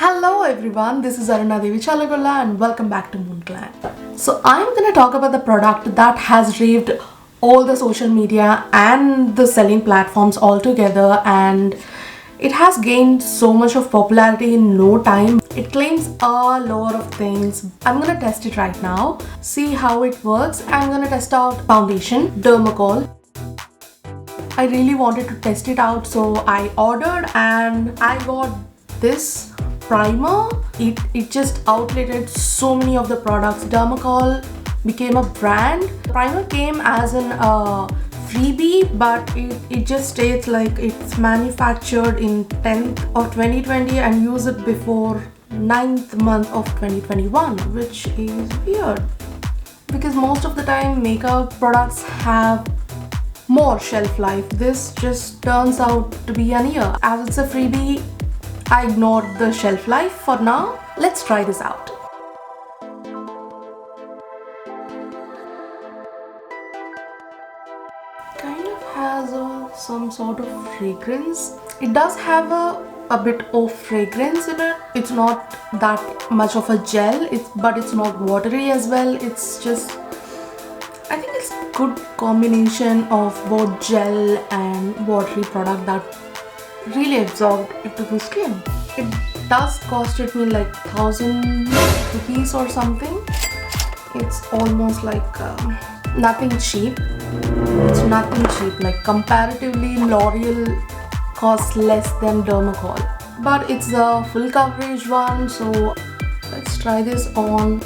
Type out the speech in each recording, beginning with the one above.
Hello everyone, this is Aruna Devi Chalagola and welcome back to Moon Clan. So I'm gonna talk about the product that has raved all the social media and the selling platforms all together, and it has gained so much of popularity in no time. It claims a lot of things. I'm gonna test it right now, see how it works. I'm gonna test out foundation, Dermacol. I really wanted to test it out, so I ordered and I got this primer. It just outletted so many of the products. Dermacol became a brand. The primer came as an freebie, but it just states like it's manufactured in 10th of 2020 and use it before 9th month of 2021, which is weird because most of the time makeup products have more shelf life. This just turns out to be an year. As it's a freebie, I ignored the shelf life for now. Let's try this out. Kind of has some sort of fragrance. It does have a bit of fragrance in it. It's not that much of a gel, but it's not watery as well. It's just, I think it's a good combination of both gel and watery product that really absorbed into the skin. It does costed me like 1,000 rupees or something. It's almost like nothing cheap. It's nothing cheap. Like comparatively, L'Oreal costs less than Dermacol, but it's a full coverage one. So let's try this on.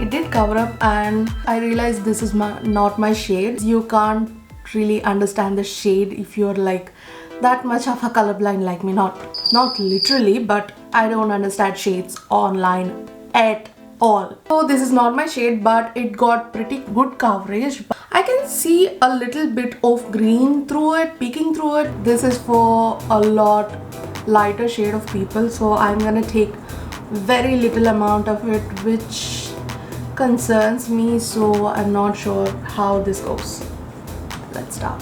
It did cover up, and I realized this is not my shade. You can't really understand the shade if you're like that much of a colorblind like me. Not literally, but I don't understand shades online at all. So this is not my shade, but it got pretty good coverage. I can see a little bit of green through it, peeking through it. This is for a lot lighter shade of people, so I'm gonna take very little amount of it, which concerns me, so I'm not sure how this goes. Let's start.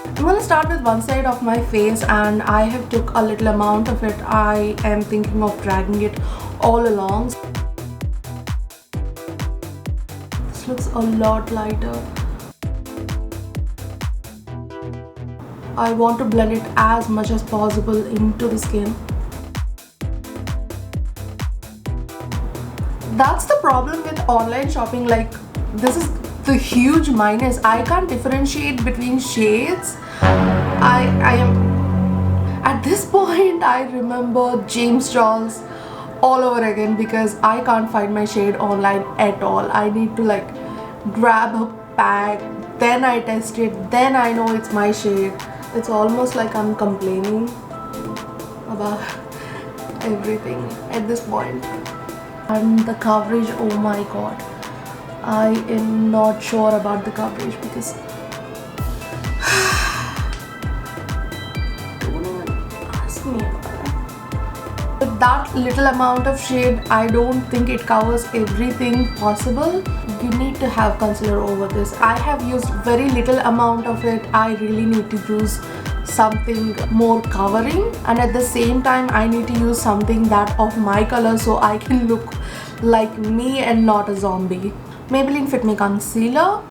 I'm gonna start with one side of my face, and I have took a little amount of it. I am thinking of dragging it all along. This looks a lot lighter. I want to blend it as much as possible into the skin. That's the problem with online shopping. Like, this is the huge minus. I can't differentiate between shades. I am at this point, I remember James Charles all over again because I can't find my shade online at all. I need to like grab a pack, then I test it, then I know it's my shade. It's almost like I'm complaining about everything at this point. And the coverage, oh my god, I am not sure about the coverage because don't even ask me about it. With that little amount of shade, I don't think it covers everything possible. You need to have concealer over this. I have used very little amount of it. I really need to use something more covering, and at the same time I need to use something that of my color so I can look like me and not a zombie. Maybelline Fit Me Concealer.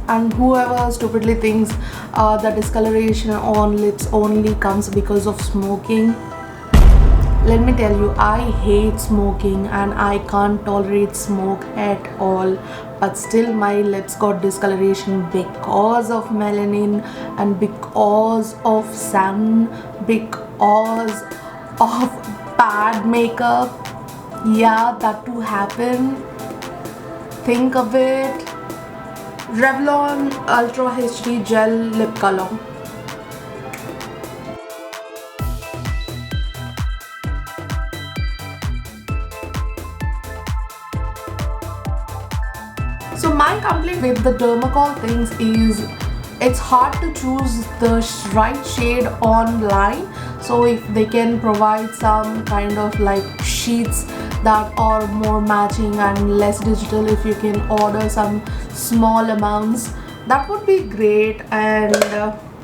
And whoever stupidly thinks the discoloration on lips only comes because of smoking, Let me tell you, I hate smoking and I can't tolerate smoke at all. But still my lips got discoloration because of melanin and because of sun, because of bad makeup. Yeah, that too happened. Think of it. Revlon Ultra HD Gel Lip Color. So my complaint with the Dermacol things is it's hard to choose the right shade online. So if they can provide some kind of like sheets that are more matching and less digital, if you can order some small amounts, that would be great. And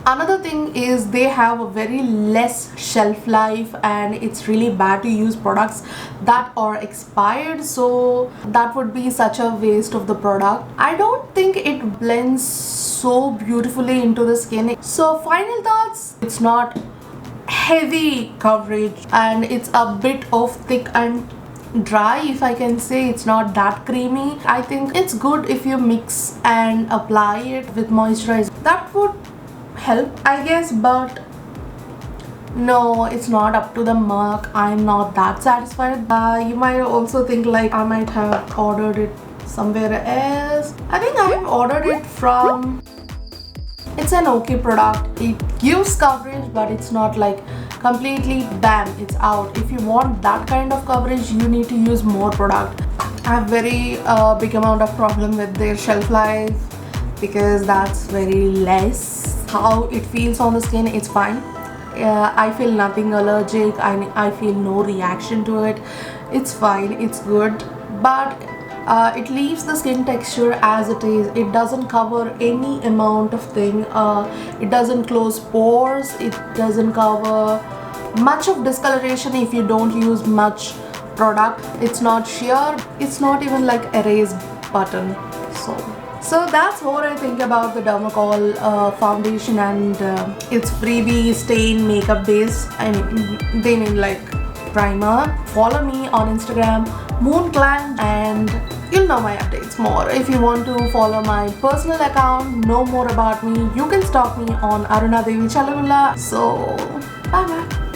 another thing is they have a very less shelf life and it's really bad to use products that are expired, so that would be such a waste of the product. I don't think it blends so beautifully into the skin. So final thoughts, it's not heavy coverage and it's a bit of thick and dry, if I can say. It's not that creamy. I think it's good if you mix and apply it with moisturizer. That would help, I guess, but no, it's not up to the mark. I'm not that satisfied. You might also think like I might have ordered it somewhere else. I think I have ordered it from, it's an okay product. It gives coverage but it's not like completely bam, it's out. If you want that kind of coverage, you need to use more product. I have very big amount of problem with their shelf life because that's very less. How it feels on the skin, it's fine. I feel nothing allergic. I feel no reaction to it. It's fine, it's good, but it leaves the skin texture as it is. It doesn't cover any amount of thing. It doesn't close pores. It doesn't cover much of discoloration if you don't use much product. It's not sheer. It's not even like erase button. So that's what I think about the Dermacol foundation and its freebie stain makeup base. I mean, they mean like primer. Follow me on Instagram, MoonClan, and you'll know my updates more. If you want to follow my personal account, know more about me, you can stalk me on Aruna Devi Chalagulla. So bye bye.